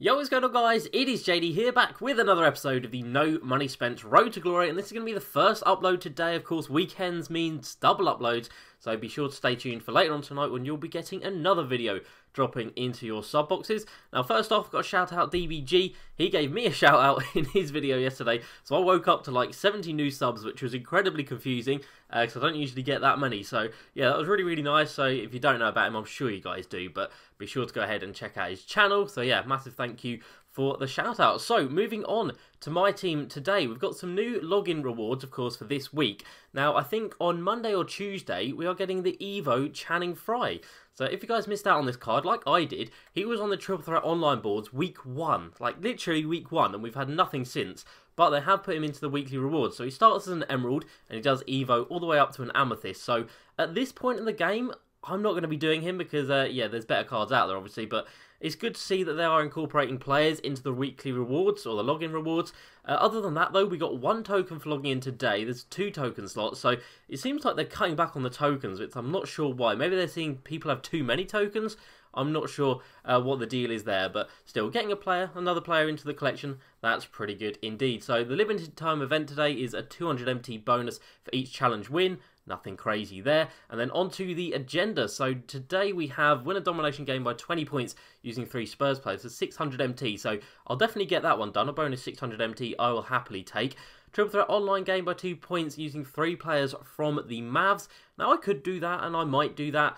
Yo, what's going on, guys? It is JD here, back with another episode of the No Money Spent Road to Glory, and this is going to be the first upload today. Of course, weekends means double uploads, so be sure to stay tuned for later on tonight when you'll be getting another video dropping into your sub boxes. Now, first off, I've got to shout out DBG. He gave me a shout out in his video yesterday, so I woke up to like 70 new subs, which was incredibly confusing because I don't usually get that many. So yeah, that was really nice. So if you don't know about him, I'm sure you guys do, but be sure to go ahead and check out his channel. So yeah, massive thank you for the shout out. So moving on to my team today, we've got some new login rewards, of course, for this week. Now, I think on Monday or Tuesday, we are getting the Evo Channing Frye. So if you guys missed out on this card, like I did, he was on the Triple Threat online boards week 1, like literally week 1, and we've had nothing since. But they have put him into the weekly rewards. So he starts as an Emerald, and he does Evo all the way up to an Amethyst. So at this point in the game, I'm not going to be doing him because, yeah, there's better cards out there, obviously, but it's good to see that they are incorporating players into the weekly rewards, or the login rewards. Other than that, though, we got 1 token for logging in today. There's 2 token slots, so it seems like they're cutting back on the tokens, which I'm not sure why. Maybe they're seeing people have too many tokens. I'm not sure what the deal is there, but still, getting another player into the collection, that's pretty good indeed. So the limited time event today is a 200 MT bonus for each challenge win. Nothing crazy there. And then on to the agenda. So today we have win a domination game by 20 points using 3 Spurs players for 600 MT. So I'll definitely get that one done. A bonus 600 MT I will happily take. Triple Threat online game by 2 points using 3 players from the Mavs. Now I could do that, and I might do that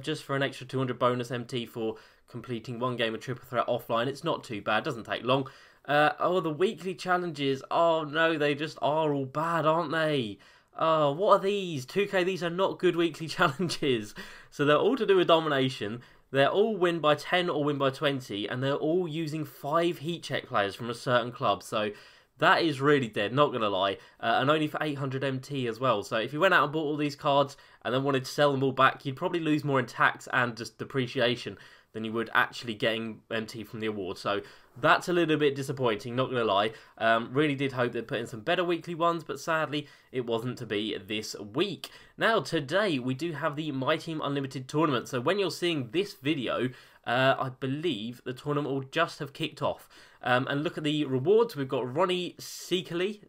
just for an extra 200 bonus MT for completing 1 game of Triple Threat offline. It's not too bad, doesn't take long. Oh, the weekly challenges. Oh no, they just are all bad, aren't they? Oh, what are these? 2K, these are not good weekly challenges. So they're all to do with domination. They're all win by 10 or win by 20. And they're all using 5 heat check players from a certain club. So that is really dead, not going to lie. And only for 800 MT as well. So if you went out and bought all these cards and then wanted to sell them all back, you'd probably lose more in tax and just depreciation than you would actually getting MT from the award. So that's a little bit disappointing, not going to lie. Really did hope they'd put in some better weekly ones, but sadly it wasn't to be this week. Now today we do have the My Team Unlimited tournament. So when you're seeing this video, I believe the tournament will just have kicked off. And look at the rewards. We've got Ronnie Seekerly,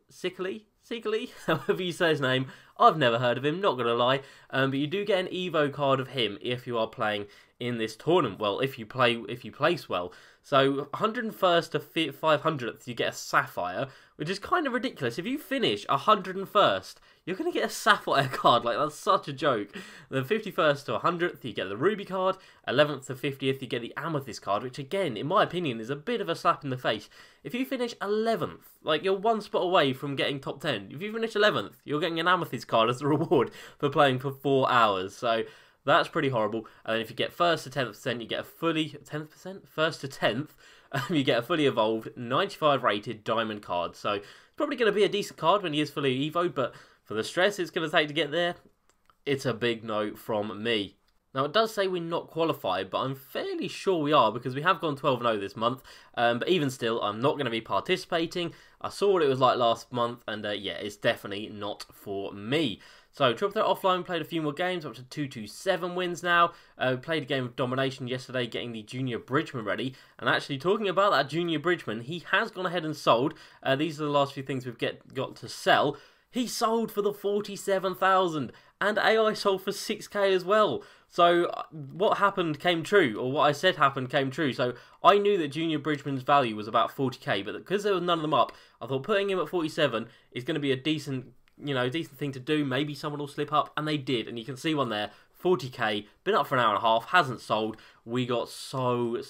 however you say his name. I've never heard of him, not going to lie. But you do get an Evo card of him if you are playing in this tournament. Well, if you place well. So 101st to 500th, you get a Sapphire, which is kind of ridiculous. If you finish 101st, you're going to get a Sapphire card. Like, that's such a joke. Then 51st to 100th, you get the Ruby card. 11th to 50th, you get the Amethyst card, which again, in my opinion, is a bit of a slap in the face. If you finish 11th, like, you're 1 spot away from getting top 10. If you finish 11th, you're getting an Amethyst card as a reward for playing for 4 hours. So that's pretty horrible. And then if you get 1st to 10th%, you get a fully 10th%, 1st to 10th, you get a fully evolved 95 rated diamond card. So it's probably going to be a decent card when he is fully evo, but for the stress it's going to take to get there, it's a big no from me. Now, it does say we're not qualified, but I'm fairly sure we are because we have gone 12-0 this month. But even still, I'm not going to be participating. I saw what it was like last month, and yeah, it's definitely not for me. So, Triple Threat offline, we played a few more games, up to 227 wins now. We played a game of domination yesterday, getting the Junior Bridgman ready. And actually, talking about that Junior Bridgman, he has gone ahead and sold. These are the last few things we've got to sell. He sold for the 47,000, and AI sold for 6k as well. So what happened came true, or what I said happened came true. So I knew that Junior Bridgman's value was about 40k, but because there was none of them up, I thought putting him at 47 is going to be a decent, decent thing to do. Maybe someone will slip up, and they did. And you can see one there, 40k, been up for an hour and a half, hasn't sold. We got so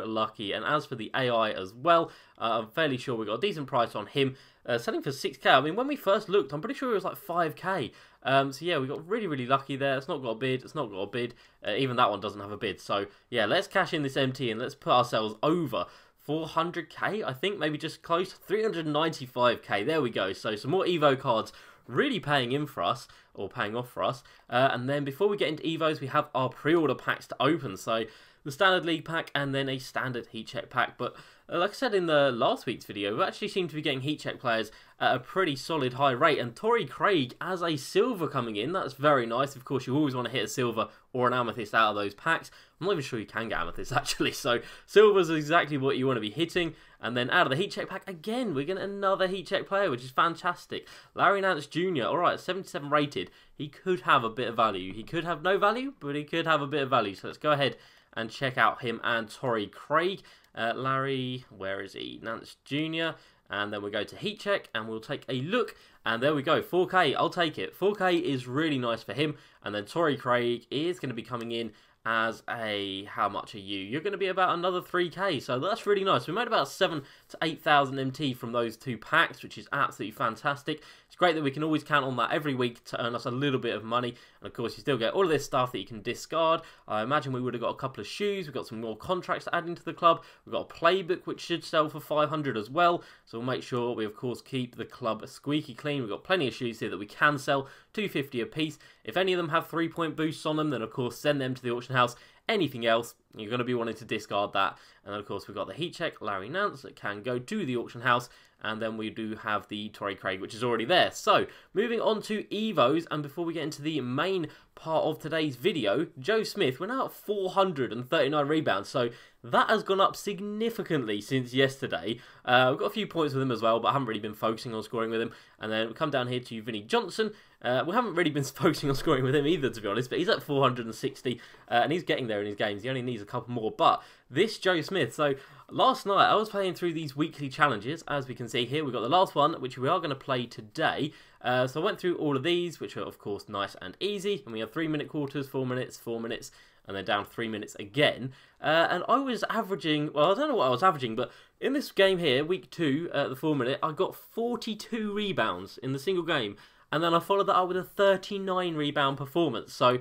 lucky. And as for the AI as well, I'm fairly sure we got a decent price on him. Selling for 6k. I mean, when we first looked, I'm pretty sure it was like 5k. So yeah, we got really lucky there. It's not got a bid. It's not got a bid. Even that one doesn't have a bid. So yeah, let's cash in this MT and let's put ourselves over 400k. I think maybe just close to 395k. There we go. So some more Evo cards really paying in for us, or paying off for us. And then before we get into Evos, we have our pre-order packs to open. So the standard league pack and then a standard heat check pack. But like I said in the last week's video, we actually seem to be getting heat check players at a pretty solid high rate. And Torrey Craig as a silver coming in, that's very nice. Of course, you always want to hit a silver or an amethyst out of those packs. I'm not even sure you can get amethyst actually, so silver's exactly what you want to be hitting. And then out of the heat check pack, again, we're getting another heat check player, which is fantastic. Larry Nance Jr., alright, 77 rated. He could have a bit of value. He could have no value, but he could have a bit of value. So let's go ahead and check out him and Torrey Craig. Larry, where is he? Nance Jr., and then we go to heat check and we'll take a look, and there we go, 4k, I'll take it. 4k is really nice for him. And then Torrey Craig is going to be coming in as a, how much are you? You're going to be about another 3k, so that's really nice. We made about 7 to 8,000 MT from those two packs, which is absolutely fantastic. It's great that we can always count on that every week to earn us a little bit of money. And of course, you still get all of this stuff that you can discard. I imagine we would have got a couple of shoes. We've got some more contracts to add into the club. We've got a playbook, which should sell for 500 as well. So we'll make sure we, of course, keep the club squeaky clean. We've got plenty of shoes here that we can sell, 250 a piece. If any of them have 3-point boosts on them, then of course send them to the auction house. Anything else, you're going to be wanting to discard that. And then of course we've got the heat check, Larry Nance, that can go to the auction house. And then we do have the Torrey Craig, which is already there. So, moving on to Evos, and before we get into the main part of today's video, Joe Smith, we're now at 439 rebounds, so that has gone up significantly since yesterday. We've got a few points with him as well, but I haven't really been focusing on scoring with him. And then we come down here to Vinnie Johnson. We haven't really been focusing on scoring with him either, to be honest, but he's at 460, and he's getting there in his games. He only needs a couple more, but this Joe Smith, so last night I was playing through these weekly challenges. As we can see here, we've got the last one, which we are going to play today. So I went through all of these, which are of course nice and easy, and we have 3-minute quarters, 4 minutes, 4 minutes, and then down 3 minutes again. And I was averaging, well, I don't know what I was averaging, but in this game here, week 2, the 4 minute, I got 42 rebounds in the single game. And then I followed that up with a 39 rebound performance. So,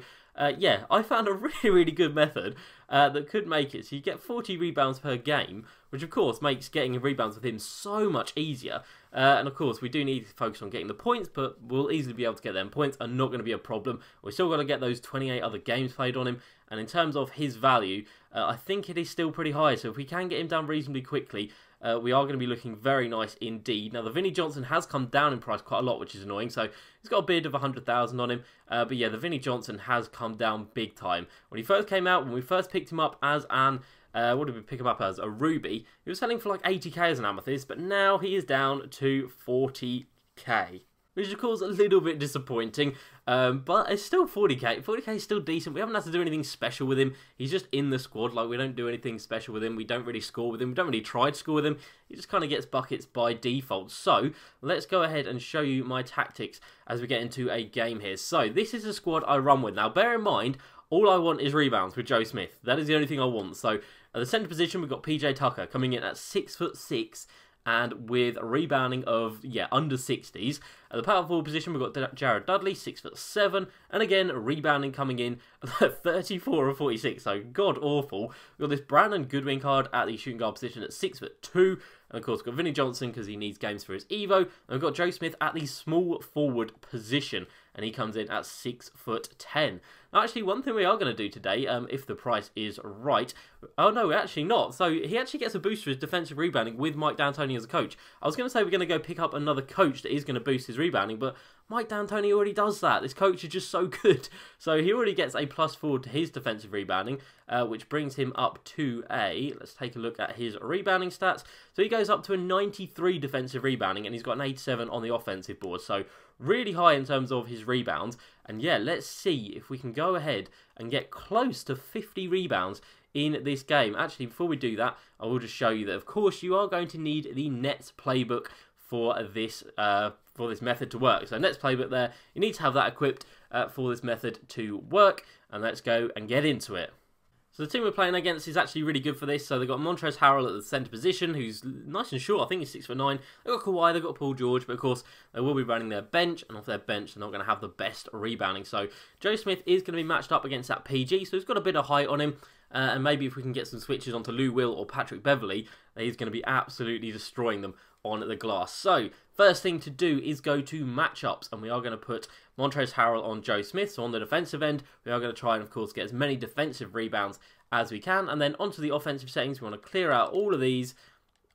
yeah, I found a really, really good method that could make it. So you get 40 rebounds per game, which of course makes getting rebounds with him so much easier. And of course, we do need to focus on getting the points, but we'll easily be able to get them. Points are not going to be a problem. We're still got to get those 28 other games played on him. And in terms of his value, I think it is still pretty high. So if we can get him down reasonably quickly, we are going to be looking very nice indeed. Now, the Vinnie Johnson has come down in price quite a lot, which is annoying. So he's got a bid of 100,000 on him. But yeah, the Vinnie Johnson has come down big time. When he first came out, when we first picked him up as an, what did we pick him up as? A ruby. He was selling for like 80k as an amethyst, but now he is down to 40k. Which is of course a little bit disappointing, but it's still 40k. 40k is still decent. We haven't had to do anything special with him. He's just in the squad. Like, we don't do anything special with him. We don't really score with him. We don't really try to score with him. He just kind of gets buckets by default. So let's go ahead and show you my tactics as we get into a game here. So this is the squad I run with. Now, bear in mind, all I want is rebounds with Joe Smith. That is the only thing I want. So at the centre position, we've got PJ Tucker coming in at 6'6", and with a rebounding of, yeah, under 60s. At the power forward position, we've got Jared Dudley, 6'7", and again, rebounding coming in at 34 or 46, so god awful. We've got this Brandon Goodwin card at the shooting guard position at 6'2", and of course, we've got Vinnie Johnson because he needs games for his Evo, and we've got Joe Smith at the small forward position, and he comes in at 6'10". Now, actually, one thing we are going to do today, if the price is right, oh no, we're actually not. So he actually gets a boost for his defensive rebounding with Mike D'Antoni as a coach. I was going to say we're going to go pick up another coach that is going to boost his rebounding, but Mike D'Antoni already does that. This coach is just so good. So he already gets a +4 to his defensive rebounding, which brings him up to a, let's take a look at his rebounding stats. So he goes up to a 93 defensive rebounding, and he's got an 87 on the offensive board. So really high in terms of his rebounds. And yeah, let's see if we can go ahead and get close to 50 rebounds in this game. Actually, before we do that, I will just show you that, of course, you are going to need the Nets playbook for this method to work. So Nets playbook there, you need to have that equipped for this method to work. And let's go and get into it. So the team we're playing against is actually really good for this. So they've got Montrezl Harrell at the centre position, who's nice and short. I think he's 6'9". They've got Kawhi, they've got Paul George, but of course they will be running their bench, and off their bench they're not going to have the best rebounding. So Joe Smith is going to be matched up against that PG, so he's got a bit of height on him. And maybe if we can get some switches onto Lou Will or Patrick Beverley, he's going to be absolutely destroying them on the glass. So first thing to do is go to matchups, and we are going to put Montrezl Harrell on Joe Smith. So on the defensive end, we are going to try and, of course, get as many defensive rebounds as we can. And then onto the offensive settings, we want to clear out all of these,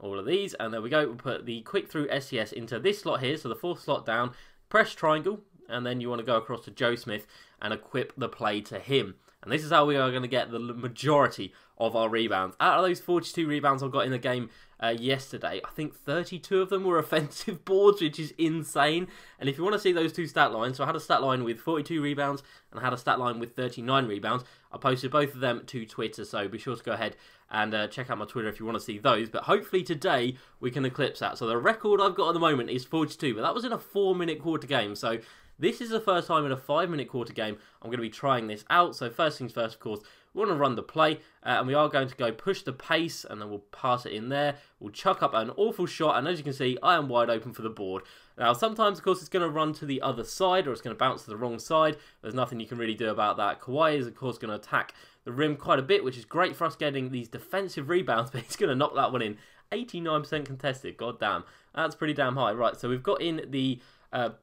and there we go. We'll put the quick through SCS into this slot here, so the 4th slot down, press triangle, and then you want to go across to Joe Smith and equip the play to him. And this is how we are going to get the majority of our rebounds. Out of those 42 rebounds I got in the game yesterday, I think 32 of them were offensive boards, which is insane. And if you want to see those two stat lines, so I had a stat line with 42 rebounds and I had a stat line with 39 rebounds. I posted both of them to Twitter, so be sure to go ahead and check out my Twitter if you want to see those. But hopefully today we can eclipse that. So the record I've got at the moment is 42, but that was in a 4-minute quarter game. So this is the first time in a 5-minute quarter game I'm going to be trying this out. So first things first, of course, we want to run the play, and we are going to go push the pace, and then we'll pass it in there. We'll chuck up an awful shot, and as you can see, I am wide open for the board. Now, sometimes, of course, it's going to run to the other side, or it's going to bounce to the wrong side. There's nothing you can really do about that. Kawhi is, of course, going to attack the rim quite a bit, which is great for us getting these defensive rebounds, but he's going to knock that one in. 89% contested, god damn. That's pretty damn high. Right, so we've got in the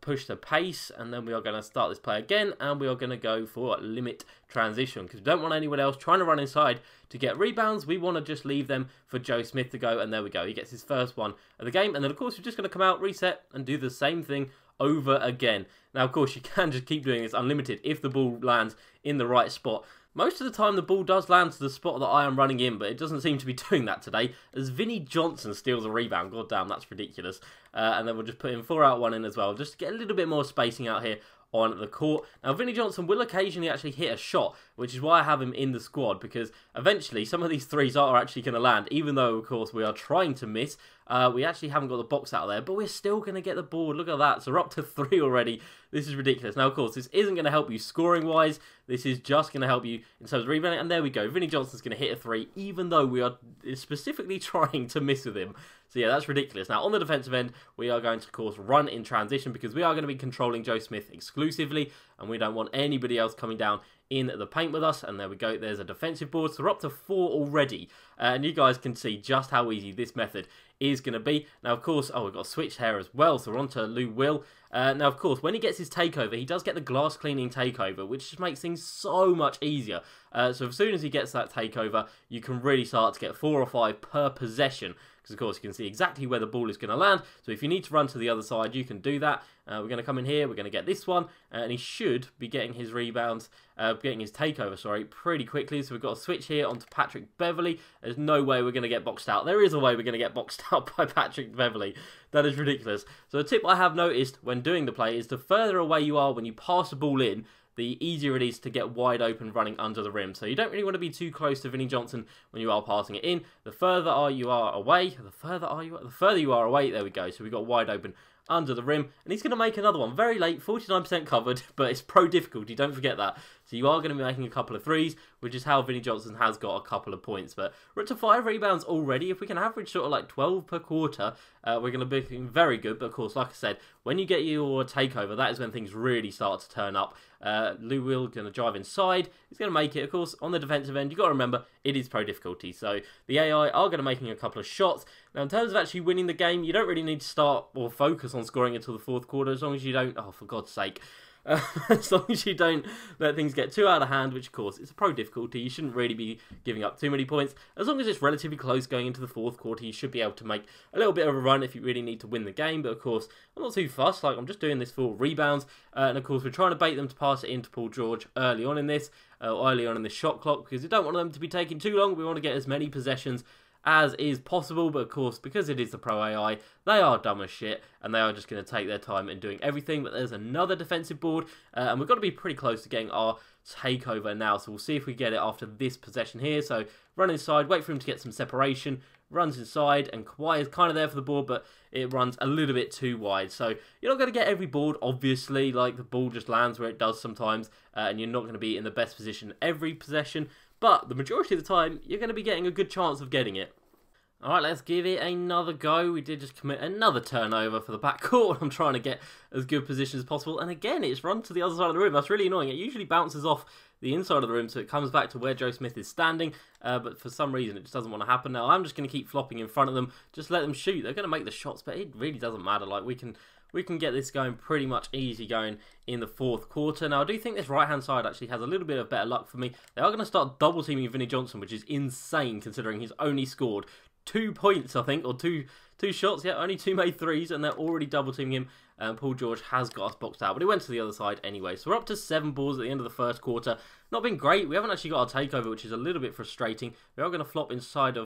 push the pace, and then we are going to start this play again, and we are going to go for limit transition because we don't want anyone else trying to run inside to get rebounds. We want to just leave them for Joe Smith to go, and there we go. He gets his first one of the game, and then of course we're just going to come out, reset, and do the same thing over again. Now, of course, you can just keep doing this unlimited if the ball lands in the right spot. Most of the time, the ball does land to the spot that I am running in, but it doesn't seem to be doing that today, as Vinnie Johnson steals a rebound. God damn, that's ridiculous. And then we'll just put in 4 out 1 in as well, just to get a little bit more spacing out here on the court. Now, Vinnie Johnson will occasionally actually hit a shot, which is why I have him in the squad, because eventually some of these threes are actually going to land, even though, of course, we are trying to miss. We actually haven't got the box out there, but we're still going to get the board. Look at that. So we're up to 3 already. This is ridiculous. Now, of course, this isn't going to help you scoring-wise. This is just going to help you in terms of rebounding. And there we go. Vinnie Johnson's going to hit a 3, even though we are specifically trying to miss with him. So, yeah, that's ridiculous. Now, on the defensive end, we are going to, of course, run in transition because we are going to be controlling Joe Smith exclusively, and we don't want anybody else coming down in the paint with us. And there we go. There's a defensive board. So we're up to 4 already. And you guys can see just how easy this method is going to be. Now, of course, we've got a switch here as well. So we're on to Lou Will. Now, of course, when he gets his takeover, he does get the glass cleaning takeover, which just makes things so much easier. So as soon as he gets that takeover, you can really start to get 4 or 5 per possession. Because, of course, you can see exactly where the ball is going to land. So if you need to run to the other side, you can do that. We're going to come in here. We're going to get this one. And he should be getting his rebounds, getting his takeover, sorry, pretty quickly. So we've got a switch here onto Patrick Beverley. There's no way we're going to get boxed out. There is a way we're going to get boxed out by Patrick Beverley. That is ridiculous. So a tip I have noticed when doing the play is the further away you are when you pass the ball in, the easier it is to get wide open running under the rim. So you don't really want to be too close to Vinnie Johnson when you are passing it in. The further you are away, the further you are away, there we go. So we got wide open under the rim, and he's going to make another one. Very late, 49% covered, but it's pro difficulty, don't forget that. So you are going to be making a couple of threes, which is how Vinnie Johnson has got a couple of points. But we're up to 5 rebounds already. If we can average sort of like 12 per quarter, we're going to be very good. But of course, like I said, when you get your takeover, that is when things really start to turn up. Lou Will going to drive inside. He's going to make it, of course, on the defensive end. You've got to remember, it is pro difficulty. So the AI are going to making a couple of shots. Now, in terms of actually winning the game, you don't really need to start or focus on scoring until the 4th quarter, as long as you don't, oh, for God's sake, as long as you don't let things get too out of hand, which of course it's a pro difficulty, you shouldn't really be giving up too many points. As long as it's relatively close going into the 4th quarter, you should be able to make a little bit of a run if you really need to win the game. But of course, I'm not too fussed, like I'm just doing this for rebounds, and of course we're trying to bait them to pass it into Paul George early on in this shot clock, because we don't want them to be taking too long. We want to get as many possessions as is possible, but of course, because it is the Pro AI, they are dumb as shit, and they are just going to take their time in doing everything. But there's another defensive board, and we've got to be pretty close to getting our takeover now, so we'll see if we get it after this possession here. So run inside, wait for him to get some separation, runs inside, and Kawhi is kind of there for the board, but it runs a little bit too wide. So you're not going to get every board, obviously, like the ball just lands where it does sometimes, and you're not going to be in the best position every possession, but the majority of the time, you're going to be getting a good chance of getting it. Alright, let's give it another go. We did just commit another turnover for the backcourt. I'm trying to get as good position as possible. And again, it's run to the other side of the rim. That's really annoying. It usually bounces off the inside of the rim, so it comes back to where Joe Smith is standing. But for some reason, it just doesn't want to happen. Now, I'm just going to keep flopping in front of them. Just let them shoot. They're going to make the shots, but it really doesn't matter. Like, we can we can get this going pretty much easy going in the fourth quarter. Now, I do think this right-hand side actually has a little bit of better luck for me. They are going to start double-teaming Vinnie Johnson, which is insane considering he's only scored 2 points, I think, or two shots. Yeah, only 2 made threes, and they're already double-teaming him. Paul George has got us boxed out, but he went to the other side anyway. So we're up to 7 balls at the end of the first quarter. Not been great. We haven't actually got our takeover, which is a little bit frustrating. We are going to flop in front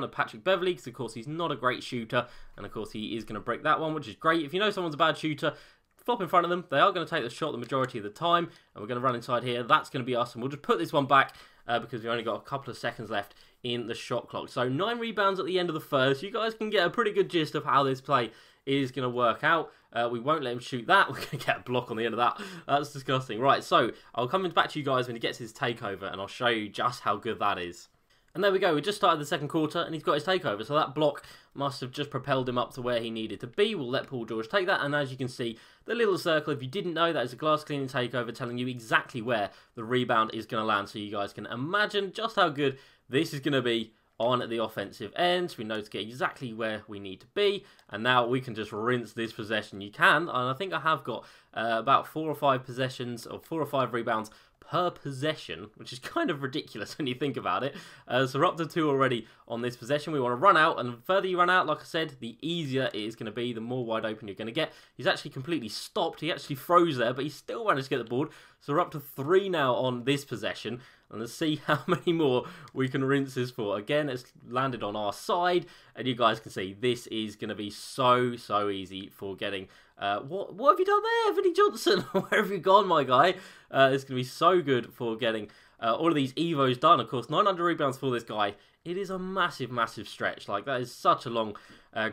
of Patrick Beverley, because of course he's not a great shooter, and of course he is going to break that one, which is great. If you know someone's a bad shooter, flop in front of them. They are going to take the shot the majority of the time, and we're going to run inside here. That's going to be us, and we'll just put this one back because we've only got a couple of seconds left in the shot clock. So 9 rebounds at the end of the first. You guys can get a pretty good gist of how this play is going to work out. We won't let him shoot that. We're going to get a block on the end of that. That's disgusting. Right, so I'll come back to you guys when he gets his takeover, and I'll show you just how good that is. And there we go. We just started the second quarter, and he's got his takeover. So that block must have just propelled him up to where he needed to be. We'll let Paul George take that, and as you can see, the little circle, if you didn't know, that is a glass cleaning takeover telling you exactly where the rebound is going to land, so you guys can imagine just how good this is going to be on the offensive end. We know to get exactly where we need to be, and now we can just rinse this possession. You can, and I think I have got about 4 or 5 possessions, or 4 or 5 rebounds per possession, which is kind of ridiculous when you think about it. So we're up to 2 already on this possession. We want to run out, and the further you run out, like I said, the easier it is going to be, the more wide open you're going to get. He's actually completely stopped. He actually froze there, but he still managed to get the board. So we're up to 3 now on this possession, and let's see how many more we can rinse this for. Again, it's landed on our side, and you guys can see this is going to be so easy for getting. What have you done there, Vinnie Johnson? Where have you gone, my guy? It's going to be so good for getting all of these Evos done. Of course, 900 rebounds for this guy. It is a massive stretch. Like, that is such a long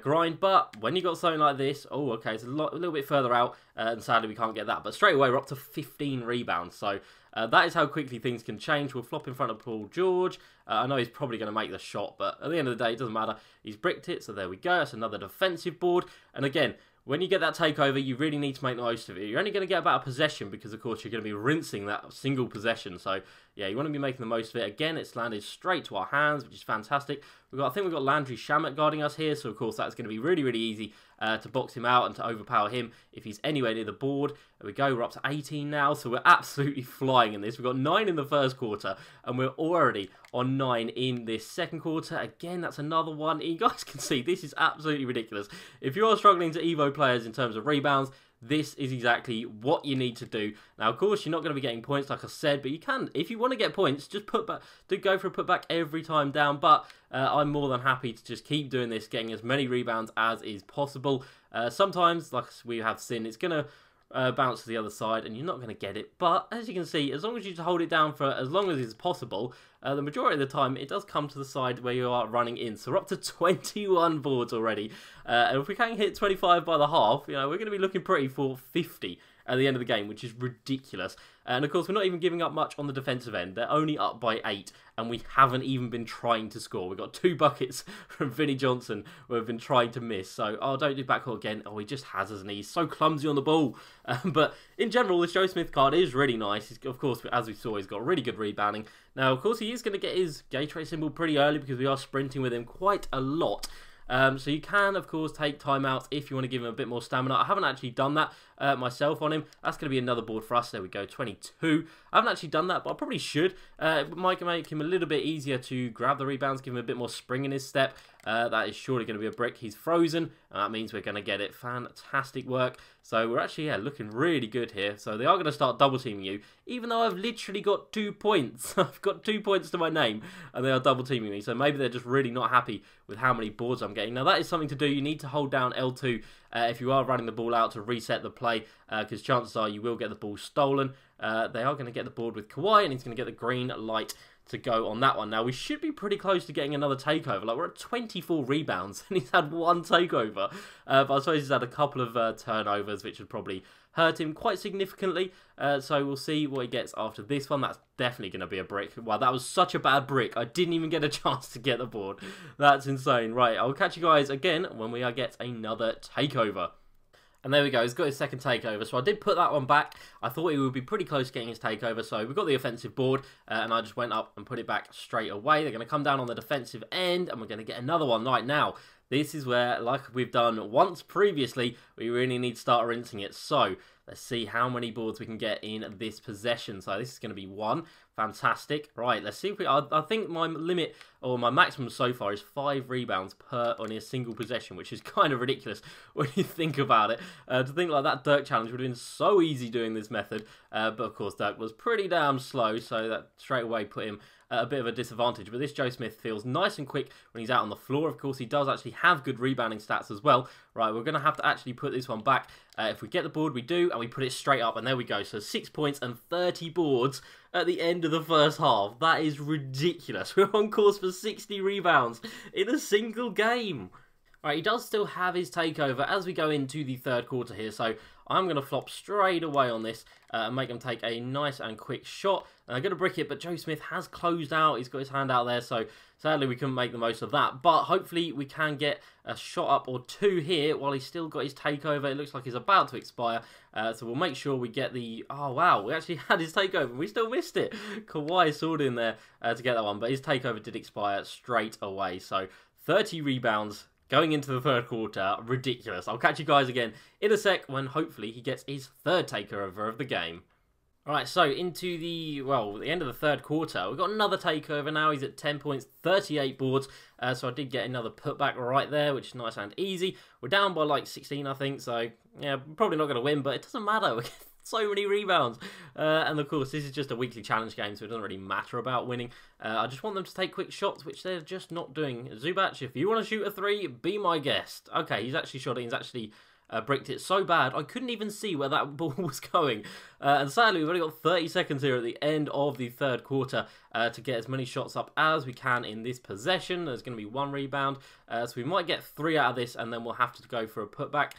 grind. But when you got something like this, oh, okay, it's a little bit further out, and sadly we can't get that. But straight away, we're up to 15 rebounds. So that is how quickly things can change. We'll flop in front of Paul George. I know he's probably going to make the shot, but at the end of the day, it doesn't matter. He's bricked it, so there we go. That's another defensive board. And again, when you get that takeover, you really need to make the most of it. You're only going to get about a possession because, of course, you're going to be rinsing that single possession. So, yeah, you want to be making the most of it. Again, it's landed straight to our hands, which is fantastic. I think we've got Landry Shamet guarding us here. So, of course, that's going to be really easy to box him out and to overpower him if he's anywhere near the board. There we go. We're up to 18 now. So, we're absolutely flying in this. We've got 9 in the first quarter, and we're already on 9 in this second quarter. Again, that's another one. You guys can see this is absolutely ridiculous. If you are struggling to Evo players in terms of rebounds, this is exactly what you need to do. Now, of course, you're not going to be getting points, like I said, but you can, if you want to get points, just go for a putback every time down. But I'm more than happy to just keep doing this, getting as many rebounds as is possible. Sometimes, like we have seen, it's going to bounce to the other side, and you're not going to get it. But as you can see, as long as you just hold it down for as long as is possible, the majority of the time it does come to the side where you are running in. So we're up to 21 boards already, and if we can hit 25 by the half, you know, we're going to be looking pretty for 50 at the end of the game, which is ridiculous. And of course, we're not even giving up much on the defensive end. They're only up by 8, and we haven't even been trying to score. We've got 2 buckets from Vinnie Johnson who have been trying to miss. So, oh, don't do backcourt again. Oh, he just has us, and he's so clumsy on the ball. But in general, the Joe Smith card is really nice. Of course, as we saw, he's got really good rebounding. Now, of course, he is going to get his Gatorade symbol pretty early because we are sprinting with him quite a lot. So you can, of course, take timeouts if you want to give him a bit more stamina. I haven't actually done that myself on him. That's going to be another board for us. There we go, 22. I haven't actually done that, but I probably should. It might make him a little bit easier to grab the rebounds, give him a bit more spring in his step. That is surely going to be a brick. He's frozen, and that means we're going to get it. Fantastic work. So we're actually, looking really good here. So they are going to start double teaming you, even though I've literally got 2 points. I've got 2 points to my name, and they are double teaming me. So maybe they're just really not happy with how many boards I'm getting. Now, that is something to do. You need to hold down L2 if you are running the ball out to reset the play, because chances are you will get the ball stolen. They are going to get the board with Kawhi, and he's going to get the green light to go on that one. Now, we should be pretty close to getting another takeover. Like, we're at 24 rebounds, and he's had 1 takeover. But I suppose he's had a couple of turnovers, which would probably hurt him quite significantly. So we'll see what he gets after this one. That's definitely going to be a brick. Wow, that was such a bad brick. I didn't even get a chance to get the board. That's insane. Right, I'll catch you guys again when we get another takeover. And there we go, he's got his second takeover. So I did put that one back. I thought he would be pretty close to getting his takeover. So we've got the offensive board, and I just went up and put it back straight away. They're going to come down on the defensive end, and we're going to get another one right now. This is where, like we've done once previously, we really need to start rinsing it. So let's see how many boards we can get in this possession. So this is going to be 1. Fantastic. Right, let's see if we... I think my limit, or my maximum so far, is 5 rebounds per on a single possession, which is kind of ridiculous when you think about it. To think like that Dirk challenge would have been so easy doing this method. But of course, Dirk was pretty damn slow, so that straight away put him at a bit of a disadvantage. But this Joe Smith feels nice and quick when he's out on the floor. Of course, he does actually have good rebounding stats as well. Right, we're going to have to actually put this one back. If we get the board, we do, and we put it straight up, and there we go. So 6 points and 30 boards at the end of the first half. That is ridiculous. We're on course for 60 rebounds in a single game. Alright, he does still have his takeover as we go into the third quarter here, so I'm going to flop straight away on this and make him take a nice and quick shot. And I'm going to brick it, but Joe Smith has closed out. He's got his hand out there, so sadly we couldn't make the most of that. But hopefully we can get a shot up or 2 here while he's still got his takeover. It looks like he's about to expire, so we'll make sure we get the... Oh, wow, we actually had his takeover. We still missed it. Kawhi sword in there to get that one, but his takeover did expire straight away. So 30 rebounds. Going into the third quarter, ridiculous. I'll catch you guys again in a sec when hopefully he gets his third takeover of the game. Alright, so into the end of the third quarter, we've got another takeover now. He's at 10 points, 38 boards. So I did get another putback right there, which is nice and easy. We're down by like 16, I think. So, yeah, probably not going to win, but it doesn't matter. We get so many rebounds. And of course, this is just a weekly challenge game, so it doesn't really matter about winning. I just want them to take quick shots, which they're just not doing. Zubac, if you want to shoot a 3, be my guest. Okay, he's actually shot it. He's actually bricked it so bad, I couldn't even see where that ball was going. And sadly, we've only got 30 seconds here at the end of the third quarter to get as many shots up as we can in this possession. There's going to be 1 rebound, so we might get 3 out of this, and then we'll have to go for a putback.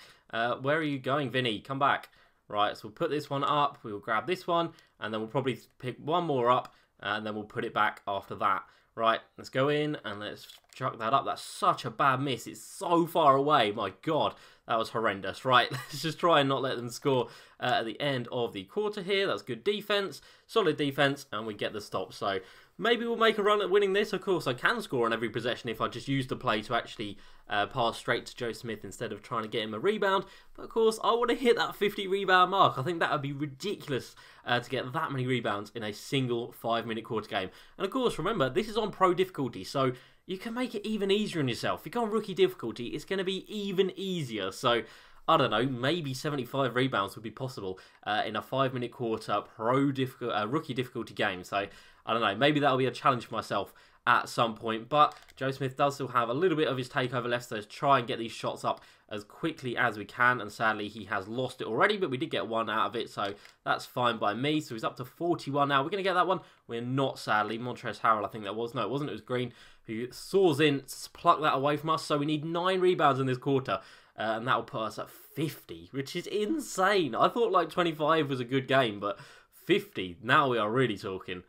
Where are you going, Vinny? Come back. Right, so we'll put this one up, we'll grab this one, and then we'll probably pick 1 more up, and then we'll put it back after that. Right, let's go in, and let's chuck that up. That's such a bad miss. It's so far away. My God, that was horrendous. Right, let's just try and not let them score at the end of the quarter here. That's good defense, solid defense, and we get the stop. So maybe we'll make a run at winning this. Of course, I can score on every possession if I just use the play to actually pass straight to Joe Smith instead of trying to get him a rebound. But of course, I want to hit that 50 rebound mark. I think that would be ridiculous to get that many rebounds in a single 5-minute quarter game. And of course, remember, this is on pro difficulty, so you can make it even easier on yourself. If you go on rookie difficulty, it's going to be even easier. So I don't know, maybe 75 rebounds would be possible in a 5-minute quarter rookie difficulty game. So I don't know, maybe that'll be a challenge for myself at some point. But Joe Smith does still have a little bit of his takeover left, so let's try and get these shots up as quickly as we can. And sadly, he has lost it already, but we did get 1 out of it, so that's fine by me. So he's up to 41 now. We're going to get that one. We're not, sadly. Montrezl Harrell, I think that was. No, it wasn't. It was Green who soars in to pluck that away from us. So we need 9 rebounds in this quarter. And that will put us at 50, which is insane. I thought like 25 was a good game, but 50, now we are really talking.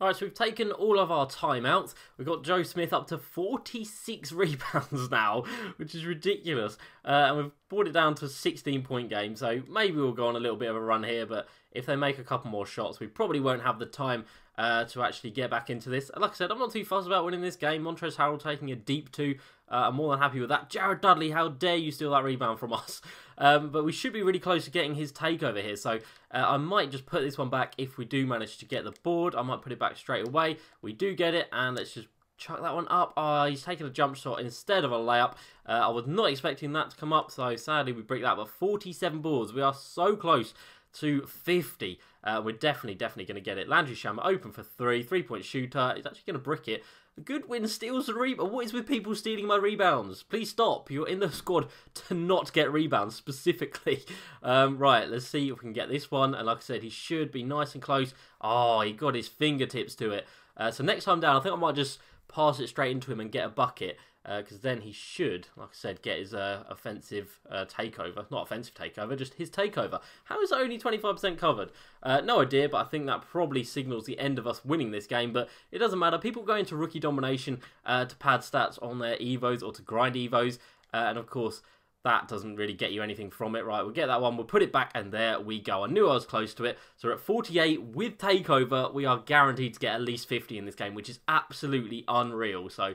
Alright, so we've taken all of our timeouts. We've got Joe Smith up to 46 rebounds now, which is ridiculous. And we've brought it down to a 16-point game, so maybe we'll go on a little bit of a run here, but if they make a couple more shots, we probably won't have the time to actually get back into this. Like I said, I'm not too fussed about winning this game. Montrezl Harrell taking a deep 2. I'm more than happy with that. Jared Dudley, how dare you steal that rebound from us? But we should be really close to getting his takeover here. So I might just put this one back if we do manage to get the board. I might put it back straight away. We do get it, and let's just chuck that one up. He's taking a jump shot instead of a layup. I was not expecting that to come up, so sadly we break that. But 47 boards. We are so close to 50. We're definitely going to get it. Landry Shamet open for 3. 3-point shooter. He's actually going to brick it. Goodwin steals the rebound. What is with people stealing my rebounds? Please stop. You're in the squad to not get rebounds specifically. Right, let's see if we can get this one. And like I said, he should be nice and close. Oh, he got his fingertips to it. So next time down, I think I might just pass it straight into him and get a bucket. Because then he should, like I said, get his offensive takeover. Not offensive takeover, just his takeover. How is it only 25% covered? No idea, but I think that probably signals the end of us winning this game. But it doesn't matter. People go into rookie domination to pad stats on their Evos or to grind Evos. And of course, that doesn't really get you anything from it. Right, we'll get that one. We'll put it back, and there we go. I knew I was close to it. So we're at 48 with takeover. We are guaranteed to get at least 50 in this game, which is absolutely unreal. So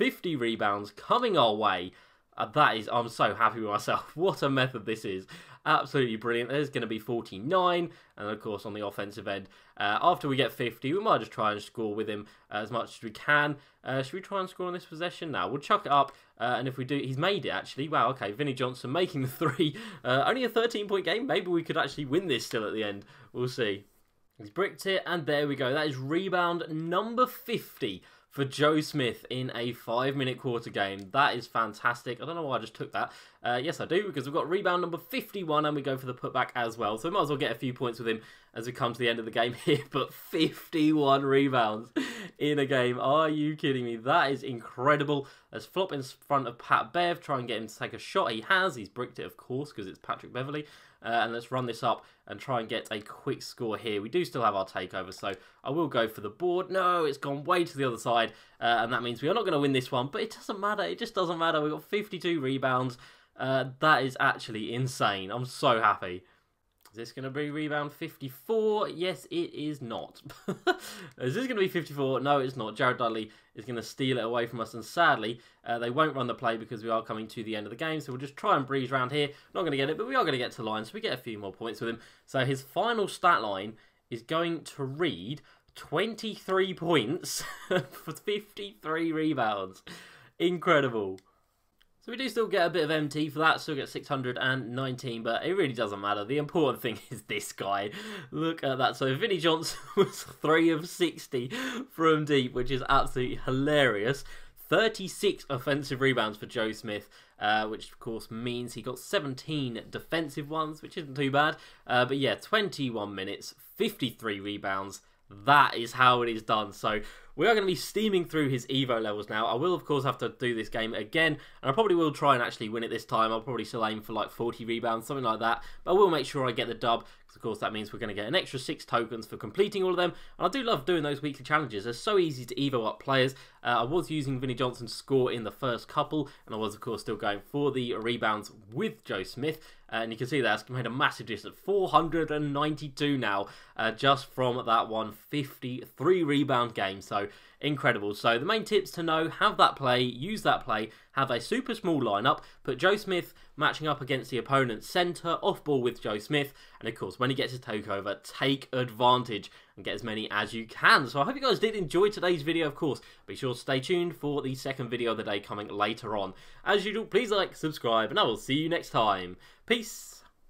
50 rebounds coming our way. I'm so happy with myself. What a method this is. Absolutely brilliant. There's going to be 49. And of course, on the offensive end, after we get 50, we might just try and score with him as much as we can. Should we try and score on this possession? Now, we'll chuck it up. And if we do, he's made it actually. Wow, okay. Vinnie Johnson making the 3. Only a 13-point game. Maybe we could actually win this still at the end. We'll see. He's bricked it. And there we go. That is rebound number 50. For Joe Smith in a 5-minute quarter game. That is fantastic. I don't know why I just took that. Yes, I do, because we've got rebound number 51, and we go for the putback as well. So we might as well get a few points with him as we come to the end of the game here. But 51 rebounds in a game. Are you kidding me? That is incredible. Let's flop in front of Pat Bev, try and get him to take a shot. He has. He's bricked it, of course, because it's Patrick Beverley. And let's run this up and try and get a quick score here. We do still have our takeover, so I will go for the board. No, it's gone way to the other side, and that means we are not going to win this one, but it doesn't matter. It just doesn't matter. We've got 52 rebounds. That is actually insane. I'm so happy. Is this going to be rebound 54? Yes, it is not. Is this going to be 54? No, it's not. Jared Dudley is going to steal it away from us, and sadly, they won't run the play because we are coming to the end of the game, so we'll just try and breeze around here. Not going to get it, but we are going to get to the line, so we get a few more points with him. So his final stat line is going to read 23 points for 53 rebounds. Incredible. So we do still get a bit of MT for that, still get 619, but it really doesn't matter. The important thing is this guy. Look at that. So Vinnie Johnson was 3 of 60 from deep, which is absolutely hilarious. 36 offensive rebounds for Joe Smith, which of course means he got 17 defensive ones, which isn't too bad. But yeah, 21 minutes, 53 rebounds. That is how it is done. So we are going to be steaming through his Evo levels now. I will, of course, have to do this game again, and I probably will try and actually win it this time. I'll probably still aim for like 40 rebounds, something like that, but I will make sure I get the dub, because of course that means we're going to get an extra 6 tokens for completing all of them, and I do love doing those weekly challenges. They're so easy to Evo up players. I was using Vinnie Johnson to score in the first couple, and I was, of course, still going for the rebounds with Joe Smith. And you can see that's made a massive distance, 492 now, just from that 153 rebound game. So incredible. So the main tips to know: have that play, use that play, have a super small lineup, put Joe Smith matching up against the opponent's centre, off ball with Joe Smith, and of course when he gets his takeover, take advantage and get as many as you can. So I hope you guys did enjoy today's video. Of course, be sure to stay tuned for the second video of the day coming later on. As usual, please like, subscribe, and I will see you next time. Peace.